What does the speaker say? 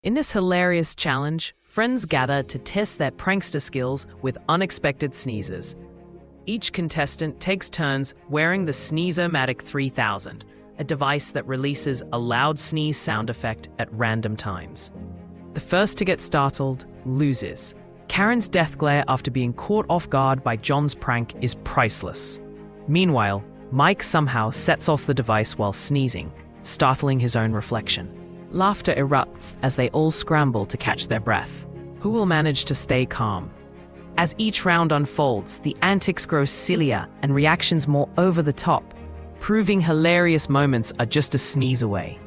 In this hilarious challenge, friends gather to test their prankster skills with unexpected sneezes. Each contestant takes turns wearing the Sneezomatic 3000, a device that releases a loud sneeze sound effect at random times. The first to get startled loses. Karen's death glare after being caught off guard by John's prank is priceless. Meanwhile, Mike somehow sets off the device while sneezing, startling his own reflection. Laughter erupts as they all scramble to catch their breath. Who will manage to stay calm? As each round unfolds, the antics grow sillier and reactions more over the top, proving hilarious moments are just a sneeze away.